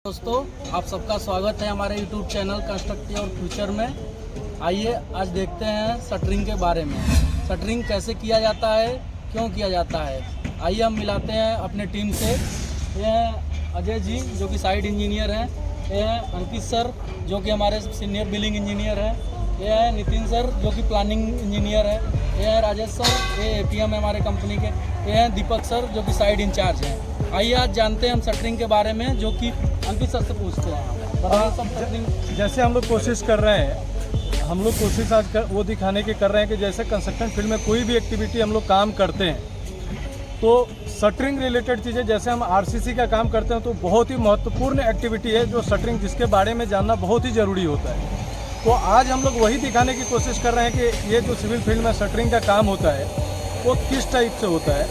दोस्तों, आप सबका स्वागत है हमारे YouTube channel construct your future में। आइए आज देखते हैं शटरिंग के बारे में। शटरिंग कैसे किया जाता है, क्यों किया जाता है। आइए हम मिलाते हैं अपने टीम से। ये हैं अजय जी जो कि साइट इंजीनियर हैं। ये हैं अंकित सर जो कि हमारे सीनियर बिल्डिंग इंजीनियर हैं। ये हैं नितिन सर जो कि प्लानिंग इंजीनियर हैं। ये हैं राजेश सर, ये APM है हमारे कंपनी के। ये हैं दीपक सर जो कि साइट इंचार्ज हैं। आइए आज जानते हैं हम शटरिंग के बारे में, जो कि अंकित सर से पूछते हैं। जैसे हम लोग कोशिश कर रहे हैं, हम लोग कोशिश आज वो दिखाने की कर रहे हैं कि जैसे कंस्ट्रक्शन फील्ड में कोई भी एक्टिविटी हम लोग काम करते हैं तो शटरिंग रिलेटेड चीज़ें, जैसे हम RCC का काम करते हैं तो बहुत ही महत्वपूर्ण एक्टिविटी है जो शटरिंग, जिसके बारे में जानना बहुत ही ज़रूरी होता है। तो आज हम लोग वही दिखाने की कोशिश कर रहे हैं कि ये जो सिविल फील्ड में शटरिंग का काम होता है वो किस टाइप से होता है,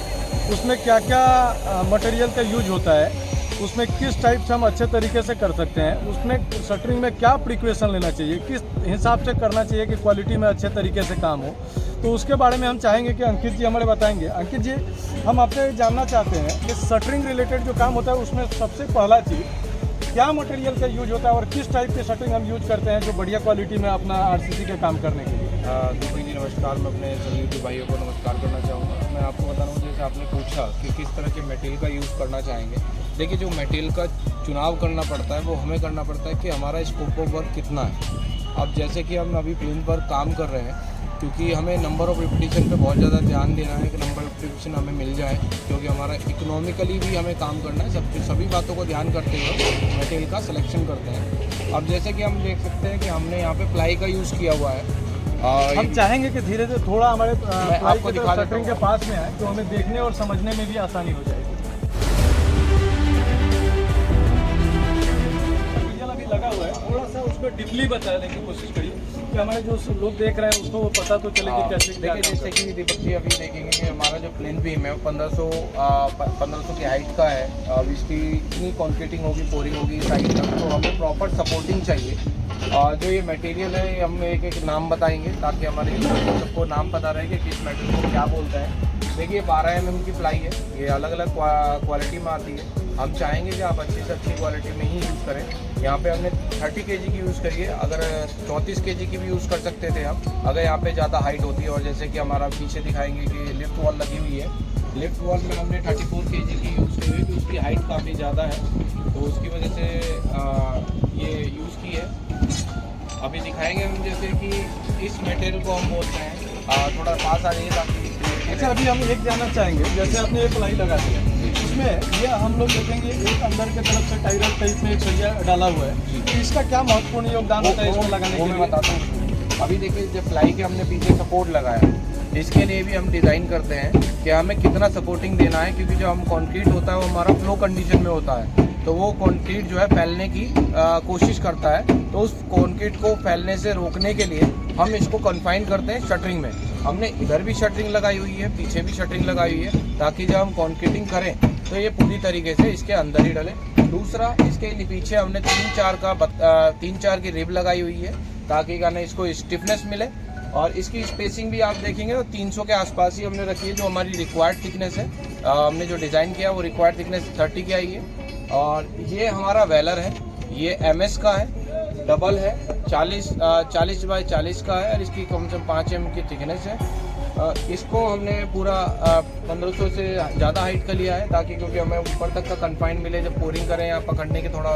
उसमें क्या क्या मटेरियल का यूज होता है, उसमें किस टाइप से हम अच्छे तरीके से कर सकते हैं, उसमें शटरिंग में क्या प्रिकॉशन लेना चाहिए, किस हिसाब से करना चाहिए कि क्वालिटी में अच्छे तरीके से काम हो। तो उसके बारे में हम चाहेंगे कि अंकित जी हमारे बताएंगे। अंकित जी, हम आपसे जानना चाहते हैं कि शटरिंग रिलेटेड जो काम होता है उसमें सबसे पहला चीज़ क्या मटेरियल का यूज होता है और किस टाइप के शटरिंग हम यूज करते हैं जो बढ़िया क्वालिटी में अपना RCC का काम करने के लिए। दीपक जी नमस्कार। मैं अपने सभी यूट्यूब भाइयों को नमस्कार करना चाहूँगा। मैं आपको बता रहा हूँ, जैसे आपने पूछा कि किस तरह के मटेरियल का यूज़ करना चाहेंगे। देखिए, जो मटेरियल का चुनाव करना पड़ता है वो हमें करना पड़ता है कि हमारा स्कोप ऑफ वर्क कितना है। अब जैसे कि हम अभी प्लेन पर काम कर रहे हैं, क्योंकि हमें नंबर ऑफ़ रिपीटिशन पे बहुत ज़्यादा ध्यान देना है कि नंबर ऑफ़ रिपीटिशन हमें मिल जाए, क्योंकि हमारा इकोनॉमिकली भी हमें काम करना है। सभी बातों को ध्यान करते हुए मटेरियल का सिलेक्शन करते हैं। अब जैसे कि हम देख सकते हैं कि हमने यहाँ पे प्लाई का यूज़ किया हुआ है। हम चाहेंगे कि धीरे धीरे थोड़ा हमारे आपको दिखा शटरिंग के पास में आए तो हमें देखने और समझने में भी आसानी हो जाएगी। अभी लगा हुआ है, थोड़ा सा उसको डीपली बताने की कोशिश करिए कि हमारे जो लोग देख रहे हैं उसको वो पता तो चले कि कैसे। देखिए, जैसे कि दीपक जी अभी देखेंगे कि हमारा जो प्लेन बीम है 1500 की हाइट का है। अब इसकी इतनी कॉन्क्रीटिंग होगी, पोरिंग होगी साइड तक, तो हमें प्रॉपर सपोर्टिंग चाहिए। जो ये मटेरियल है हम एक एक नाम बताएंगे ताकि हमारे सबको नाम पता रहे कि किस मटेरियल को क्या बोलते हैं। देखिए, 12 mm की प्लाई है। ये अलग अलग क्वालिटी में आती है। हम चाहेंगे कि आप अच्छी से अच्छी क्वालिटी में ही यूज़ करें। यहाँ पे हमने 30 kg की यूज़ करी है। अगर 34 kg की भी यूज़ कर सकते थे हम, अगर यहाँ पे ज़्यादा हाइट होती है। और जैसे कि हमारा पीछे दिखाएंगे कि लिफ्ट वॉल लगी हुई है। लिफ्ट वॉल में हमने 34 kg की यूज़ की हुई है, उसकी हाइट काफ़ी ज़्यादा है, तो उसकी वजह से ये यूज़ की है। अभी दिखाएंगे हम, जैसे कि इस मटेरियल को हम बोलते हैं, थोड़ा पास आ जाइए ताकि। अच्छा, अभी हम एक जानना चाहेंगे, जैसे आपने ये प्लाई लगा दिया, उसमें ये हम लोग देखेंगे एक अंदर के तरफ से टाइरर टाइप में एक सरिया डाला हुआ है, तो इसका क्या महत्वपूर्ण योगदान होता है इसमें लगाने के लिए? मैं बताता हूँ। अभी देखिए, जब प्लाई के हमने पीछे सपोर्ट लगाया, इसके लिए भी हम डिज़ाइन करते हैं कि हमें कितना सपोर्टिंग देना है, क्योंकि जो हम कंक्रीट होता है वो हमारा फ्लो कंडीशन में होता है, तो वो कंक्रीट जो है फैलने की कोशिश करता है। तो उस कंक्रीट को फैलने से रोकने के लिए हम इसको कन्फाइन करते हैं शटरिंग में। हमने इधर भी शटरिंग लगाई हुई है, पीछे भी शटरिंग लगाई हुई है, ताकि जब हम कंक्रीटिंग करें तो ये पूरी तरीके से इसके अंदर ही डले। दूसरा, इसके पीछे हमने 3-4 की रिब लगाई हुई है, ताकि क्या ना इसको स्टिफनेस मिले। और इसकी स्पेसिंग भी आप देखेंगे तो 300 के आसपास ही हमने रखी है, जो हमारी रिक्वायर्ड थिकनेस है। हमने जो डिज़ाइन किया वो रिक्वायर्ड थिकनेस 30 की आई है। और ये हमारा वेलर है, ये MS का है, डबल है, 40 बाई 40 का है, और इसकी कम से कम 5 mm की थिकनेस है। इसको हमने पूरा 1500 से ज़्यादा हाइट का लिया है, ताकि क्योंकि हमें ऊपर तक का कन्फाइन मिले, जब पोरिंग करें या पकड़ने के थोड़ा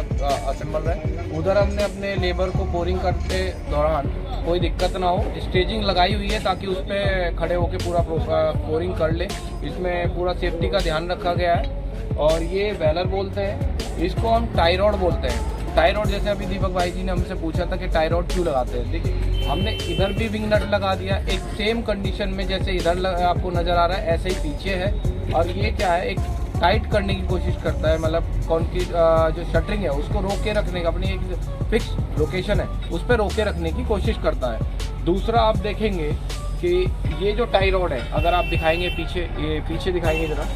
असेंबल रहे। उधर हमने अपने लेबर को पोरिंग करते दौरान कोई दिक्कत ना हो, स्टेजिंग लगाई हुई है ताकि उस पर खड़े होकर पूरा पोरिंग कर ले। इसमें पूरा सेफ्टी का ध्यान रखा गया है। और ये वेलर बोलते हैं, इसको हम टाई रॉड बोलते हैं। टाई रॉड, जैसे अभी दीपक भाई जी ने हमसे पूछा था कि टाई रॉड क्यों लगाते हैं। देखिए, हमने इधर भी विंग नट लगा दिया, एक सेम कंडीशन में जैसे इधर आपको नज़र आ रहा है ऐसे ही पीछे है। और ये क्या है, एक टाइट करने की कोशिश करता है, मतलब कंक्रीट जो शटरिंग है उसको रोक के रखने का, अपनी एक फिक्स लोकेशन है उस पर रोक के रखने की कोशिश करता है। दूसरा, आप देखेंगे कि ये जो टाई रॉड है, अगर आप दिखाएंगे पीछे, ये पीछे दिखाएंगे जरा,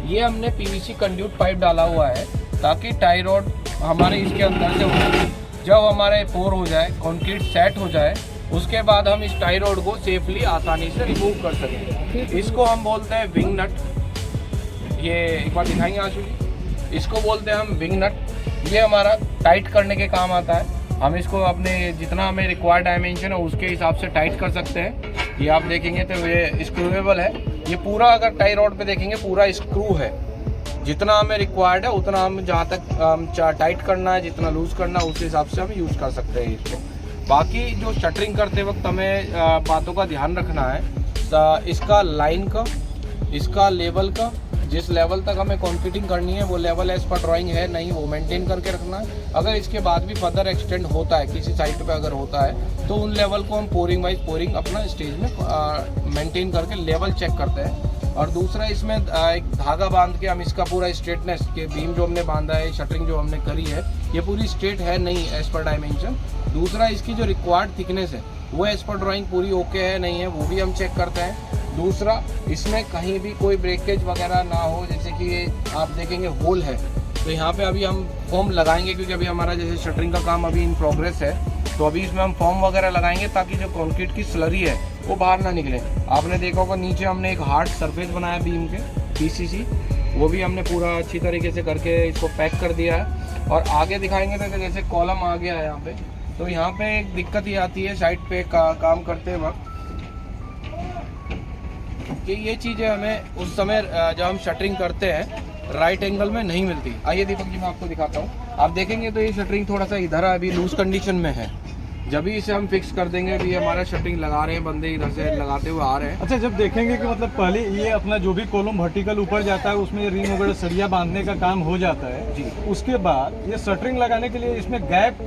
ये हमने PVC कंड्यूट पाइप डाला हुआ है, ताकि टाई रॉड हमारे इसके अंदर से हो, जब हमारे पोर हो जाए, कंक्रीट सेट हो जाए, उसके बाद हम इस टाई रॉड को सेफली आसानी से रिमूव कर सकें। इसको हम बोलते हैं विंग नट। ये एक बार दिखाएंगे आशु जी। इसको बोलते हैं हम विंग नट। ये हमारा टाइट करने के काम आता है। हम इसको अपने जितना हमें रिक्वायर्ड डायमेंशन है उसके हिसाब से टाइट कर सकते हैं। ये आप देखेंगे तो ये स्क्रूएबल है। ये पूरा अगर टाई रॉड पे देखेंगे पूरा स्क्रू है। जितना हमें रिक्वायर्ड है उतना हम जहाँ तक टाइट करना है, जितना लूज़ करना है उस हिसाब से हम यूज़ कर सकते हैं इसको। बाकी जो शटरिंग करते वक्त हमें बातों का ध्यान रखना है, इसका लाइन का, इसका लेवल का, जिस लेवल तक हमें कंक्रीटिंग करनी है वो लेवल एज पर ड्राइंग है नहीं, वो मेंटेन करके रखना है। अगर इसके बाद भी फर्दर एक्सटेंड होता है किसी साइट पे अगर होता है तो उन लेवल को हम पोरिंग वाइज पोरिंग अपना स्टेज में मेंटेन करके लेवल चेक करते हैं। और दूसरा इसमें एक धागा बांध के हम इसका पूरा स्ट्रेटनेस के बीम जो हमने बांधा है, शटरिंग जो हमने करी है ये पूरी स्ट्रेट है नहीं एज पर डायमेंशन। दूसरा इसकी जो रिक्वायर्ड थिकनेस है वो एज पर ड्राइंग पूरी ओके है नहीं है, वो भी हम चेक करते हैं। दूसरा इसमें कहीं भी कोई ब्रेकेज वगैरह ना हो, जैसे कि ये आप देखेंगे होल है तो यहाँ पे अभी हम फॉर्म लगाएंगे क्योंकि अभी हमारा जैसे शटरिंग का काम अभी इन प्रोग्रेस है तो अभी इसमें हम फॉर्म वगैरह लगाएंगे ताकि जो कंक्रीट की स्लरी है वो बाहर ना निकले। आपने देखा होगा नीचे हमने एक हार्ड सरफेस बनाया बीम के पीसीसी, वो भी हमने पूरा अच्छी तरीके से करके इसको पैक कर दिया है। और आगे दिखाएंगे तो जैसे कॉलम आ गया है यहाँ पे, तो यहाँ पे एक दिक्कत ये आती है साइड पे काम करते वक्त कि ये चीज़ें हमें उस समय जब हम शटरिंग करते हैं राइट एंगल में नहीं मिलती। आइए दीपक जी मैं आपको दिखाता हूँ। आप देखेंगे तो ये शटरिंग थोड़ा सा इधर अभी लूज कंडीशन में है। जब भी इसे हम फिक्स कर देंगे, भी हमारा शटरिंग लगा रहे हैं बंदे इधर से लगाते हुए आ रहे हैं। अच्छा, जब देखेंगे कि मतलब पहले ये अपना जो भी कॉलम वर्टिकल ऊपर जाता है उसमें रिंग वगैरह सरिया बांधने का काम हो जाता है जी। उसके बाद ये शटरिंग लगाने के लिए इसमें गैप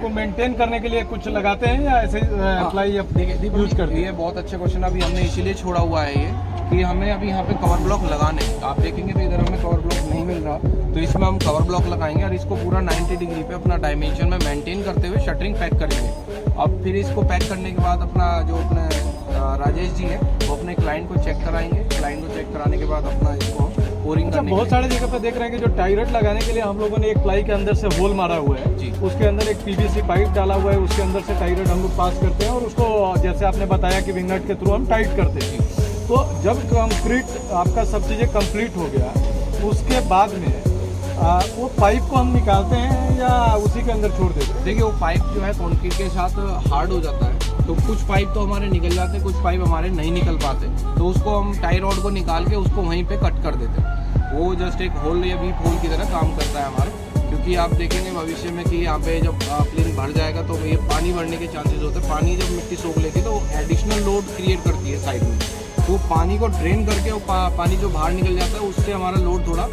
को मेंटेन करने के लिए कुछ लगाते हैं या ऐसे अप्लाई यूज करते हैं? ये बहुत अच्छा क्वेश्चन अभी हमने इसीलिए छोड़ा हुआ है ये कि हमें अभी यहाँ पे कवर ब्लॉक लगाने, आप देखेंगे तो इधर हमें कवर ब्लॉक नहीं मिल रहा, तो इसमें हम कवर ब्लॉक लगाएंगे और इसको पूरा 90 डिग्री पे अपना डायमेंशन में मेंटेन करते हुए शटरिंग पैक करेंगे। अब फिर इसको पैक करने के बाद अपना जो अपने राजेश जी है वो अपने क्लाइंट को चेक कराएंगे। क्लाइंट को चेक कराने के बाद अपना इसको पोरिंग करने बहुत सारे जगह पे देख रहे हैं कि जो टाई रॉड लगाने के लिए हम लोगों ने एक प्लाई के अंदर से होल मारा हुआ है जी। उसके अंदर एक पीवीसी पाइप डाला हुआ है, उसके अंदर से टाई रॉड हम लोग पास करते हैं और उसको जैसे आपने बताया कि विंगनट के थ्रू हम टाइट करते हैं। तो जब कंक्रीट आपका सब चीज़ें कंप्लीट हो गया उसके बाद में वो पाइप को हम निकालते हैं या उसी के अंदर छोड़ देते हैं? देखिए वो पाइप जो है कंक्रीट के साथ हार्ड हो जाता है, तो कुछ पाइप तो हमारे निकल जाते हैं, कुछ पाइप हमारे नहीं निकल पाते, तो उसको हम टाई रॉड को निकाल के उसको वहीं पे कट कर देते हैं। वो जस्ट एक होल या वीप होल की तरह काम करता है हमारा। क्योंकि आप देखेंगे भविष्य में कि यहाँ पे जब प्लेन भर जाएगा तो ये पानी भरने के चांसेस होते हैं। पानी जब मिट्टी सोख लेती है तो एडिशनल लोड क्रिएट करती है साइड में, तो पानी को ड्रेन करके वो पानी जो बाहर निकल जाता है उससे हमारा लोड थोड़ा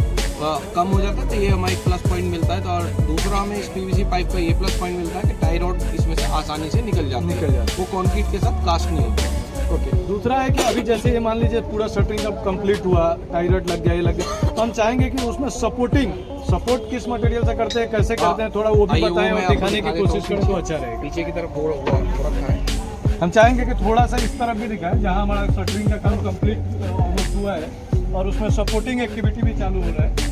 कम हो जाता है। तो ये हमारा एक प्लस पॉइंट मिलता है। तो और दूसरा हमें इस पीवीसी पाइप का ये प्लस पॉइंट मिलता है कि टाई रॉड इसमें से आसानी से निकल जाता है, वो कंक्रीट के साथ कास्ट नहीं होता। ओके, दूसरा है कि अभी जैसे ये मान लीजिए पूरा शटरिंग अब कंप्लीट हुआ, टाई रॉड लग गया, ये लग गया, तो हम चाहेंगे कि उसमें सपोर्ट किस मटेरियल से करते हैं, कैसे करते हैं, थोड़ा वो भी बताएं और दिखाने की कोशिश करें तो अच्छा रहेगा। पीछे की तरफ हो रखा है, हम चाहेंगे कि थोड़ा सा इस तरफ भी दिखाएं जहाँ हमारा शटरिंग का काम कंप्लीट हुआ है और उसमें सपोर्टिंग एक्टिविटी भी चालू हो रहा है।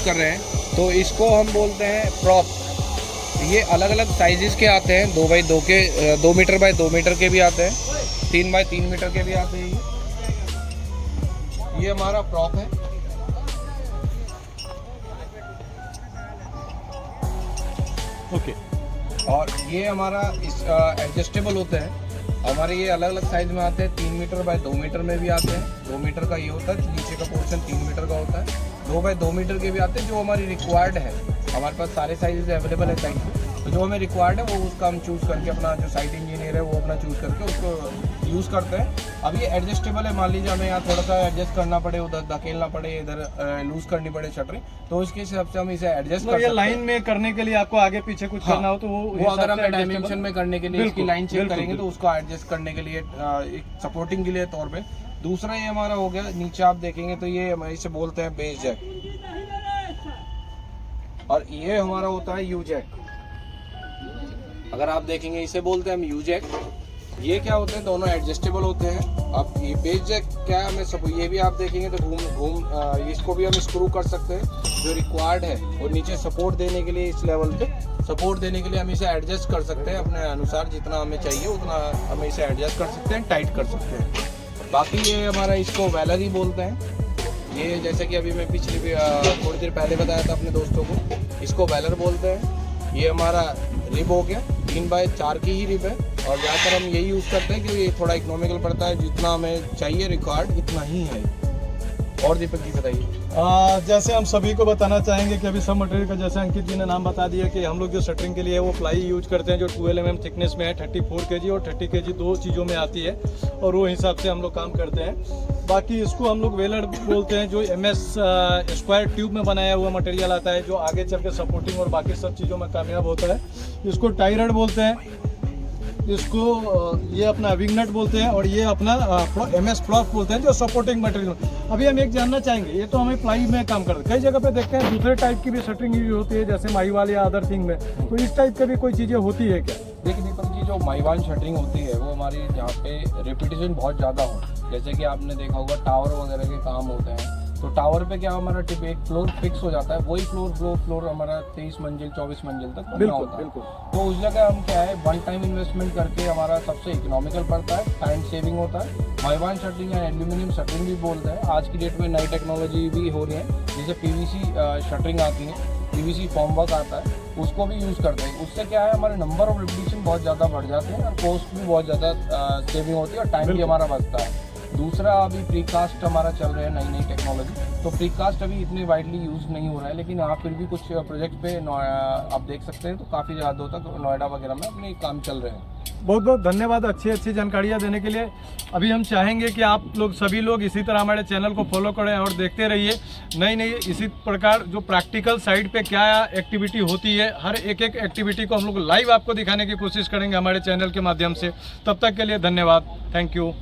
कर रहे हैं तो इसको हम बोलते हैं प्रॉप। ये अलग अलग साइजेस के आते हैं, 2x2 के, 2 मीटर बाय 2 मीटर के भी आते हैं, 3x3 मीटर के भी आते हैं। ये हमारा प्रॉप है। ओके, और ये हमारा इस एडजस्टेबल होते हैं। हमारे ये अलग अलग साइज में आते हैं, 3 मीटर बाय 2 मीटर में भी आते हैं। 2 मीटर का ये होता है, नीचे का पोर्शन 3 मीटर का होता है। 2x2 मीटर के भी आते हैं जो हमारी रिक्वायर्ड है। हमारे पास सारे साइजेस अवेलेबल है साइट में, तो जो हमें रिक्वायर्ड है वो उसका हम चूज़ करके, अपना जो साइट इंजीनियर है वो अपना चूज़ करके उसको यूज़ करते हैं। अब ये एडजस्टेबल है, मान लीजिए हमें यहाँ थोड़ा सा एडजस्ट करना पड़े, उधर धकेलना पड़े, इधर लूज करनी पड़े शटरिंग, तो इसके हिसाब से हम इसे एडजस्ट कर सकते हैं। लाइन में करने के लिए आपको आगे पीछे कुछ करना हो तो वो अगर हमें डायमेंशन में करने के लिए इसकी लाइन चेक करेंगे तो उसको एडजस्ट करने के लिए एक सपोर्टिंग के लिए तौर पे। दूसरा ये हमारा हो गया, नीचे आप देखेंगे तो ये इसे बोलते हैं बेस जैक, और ये हमारा होता है यू जैक। अगर आप देखेंगे इसे बोलते हैं हम यू जैक, ये क्या होते हैं, दोनों एडजस्टेबल होते हैं। अब ये बेस जैक क्या है, हमें सब ये भी आप देखेंगे तो इसको भी हम स्क्रू कर सकते हैं जो रिक्वायर्ड है, और नीचे सपोर्ट देने के लिए इस लेवल पे सपोर्ट देने के लिए हम इसे एडजस्ट कर सकते हैं अपने अनुसार, जितना हमें चाहिए उतना हम इसे एडजस्ट कर सकते हैं, टाइट कर सकते हैं। बाकी ये हमारा इसको वेलर ही बोलते हैं। ये जैसे कि अभी मैं पिछली थोड़ी देर पहले बताया था अपने दोस्तों को, इसको वेलर बोलते हैं। ये हमारा रिब हो गया, 3x4 की ही रिब है, और ज़्यादातर हम यही यूज़ करते हैं क्योंकि ये थोड़ा इकोनॉमिकल पड़ता है, जितना हमें चाहिए रिक्वायर्ड इतना ही है। और दीपक जी बताइए। जैसे हम सभी को बताना चाहेंगे कि अभी सब मटेरियल का जैसे अंकित जी ने नाम बता दिया कि हम लोग जो शटरिंग के लिए वो प्लाई यूज करते हैं जो 12 mm थिकनेस में है, 34 kg और 30 kg दो चीज़ों में आती है, और वो हिसाब से हम लोग काम करते हैं। बाकी इसको हम लोग वेलर बोलते हैं, जो MS स्क्वायर ट्यूब में बनाया हुआ मटेरियल आता है जो आगे चल के सपोर्टिंग और बाकी सब चीज़ों में कामयाब होता है। इसको टाई रड बोलते हैं, इसको ये अपना विंगनट बोलते हैं, और ये अपना MS फ्लॉप बोलते हैं जो सपोर्टिंग मटेरियल। अभी हम एक जानना चाहेंगे, ये तो हमें प्लाई में काम करते हैं, कई जगह पे देखते हैं दूसरे टाइप की भी शटरिंग यूज होती है जैसे माहीवाल या अदर थिंग में, तो इस टाइप के भी कोई चीज़ें होती है क्या? देखिए दीपक जी, जो माहीवाल शटरिंग होती है वो हमारी जहाँ पे रेपिटेशन बहुत ज़्यादा हो, जैसे कि आपने देखा होगा टावर वगैरह के काम होते हैं, तो टावर पे क्या हमारा टिप एक फ्लोर फिक्स हो जाता है, वही फ्लोर हमारा 23 मंजिल 24 मंजिल तक बनना होता है। तो उस जगह हम क्या है, वन टाइम इन्वेस्टमेंट करके हमारा सबसे इकोनॉमिकल पड़ता है, टाइम सेविंग होता है। माहीवाल शटरिंग या एल्यूमिनियम शटरिंग भी बोलते हैं। आज की डेट में नई टेक्नोलॉजी भी हो रही है, जैसे PVC शटरिंग आती है, PVC फॉर्मवर्क आता है, उसको भी यूज़ करते हैं। उससे क्या है, हमारे नंबर ऑफ रिपीटिशन बहुत ज़्यादा बढ़ जाते हैं और कॉस्ट भी बहुत ज़्यादा सेविंग होती है और टाइम भी हमारा बचता है। दूसरा, अभी प्रीकास्ट हमारा चल रहा है, नई नई टेक्नोलॉजी, तो प्रीकास्ट अभी इतनी वाइडली यूज़ नहीं हो रहा है, लेकिन आप फिर भी कुछ प्रोजेक्ट पे आप देख सकते हैं तो काफ़ी ज़्यादा तक नोएडा वगैरह में अपने काम चल रहे हैं। बहुत बहुत धन्यवाद अच्छी जानकारियाँ देने के लिए। अभी हम चाहेंगे कि आप लोग सभी लोग इसी तरह हमारे चैनल को फॉलो करें और देखते रहिए नई इसी प्रकार जो प्रैक्टिकल साइड पे क्या एक्टिविटी होती है, हर एक एक्टिविटी को हम लोग लाइव आपको दिखाने की कोशिश करेंगे हमारे चैनल के माध्यम से। तब तक के लिए धन्यवाद, थैंक यू।